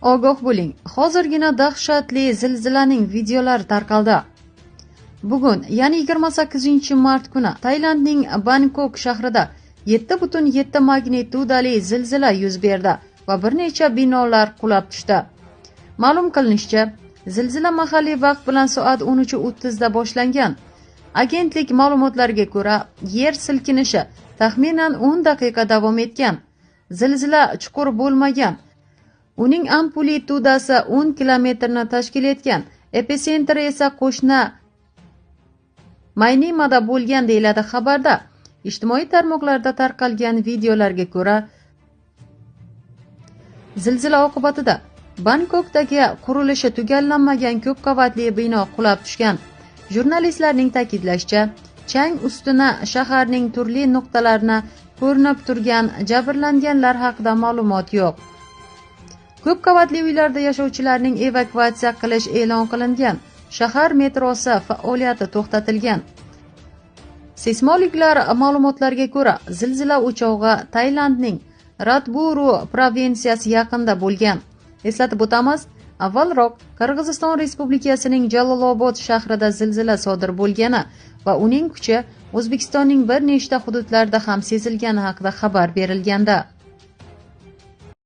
Ogoh bo'ling, hozirgina dahshatli zilzilaning videolari tarqaldi. Bugun, ya'ni 28-mart kuni Tailandning Bangkok shahrida 7,7 magnitudali zilzila yuz berdi va bir necha binolar qulab tushdi. Ma'lum qilinishicha, zilzila mahalliy vaqt bilan soat 13:30 da boshlangan. Agentlik ma'lumotlariga ko'ra, yer silkinishi taxminan 10 daqiqa davom etgan. Zilzila chuqur bo'lmagan. Uning amplitudasi 10 kilometrni tashkil etgan. Epitsentri esa qo'shni Maynimada bo'lgan deyiladi xabarda. Ijtimoiy tarmoqlarda tarqalgan videolarga ko'ra, zilzila oqibatida Bangkokdagi qurilishi tugallanmagan ko'p qavatli bino qulab tushgan. Jurnalistlarning ta'kidlashicha, chang ustuna shaharning turli nuqtalarini ko'rinib turgan, jabrlanganlar haqida ma'lumot yo'q. Ko'p qavatli uylarda yashovchilarning evakuatsiya qilish e'lon qilingan. Shahar metrosi faoliyati to'xtatilgan. Seysmologlar ma'lumotlariga ko'ra, zilzila o'chog'i Tailandning Ratburu provinsiyasi yaqinida bo'lgan. Eslatib o'tamiz, avvalroq Qirg'iziston Respublikasining Jalolobod shahrida zilzila sodir bo'lgani va uning kuchi O'zbekistonning bir nechta hududlarida ham sezilgani haqida xabar berilgandi.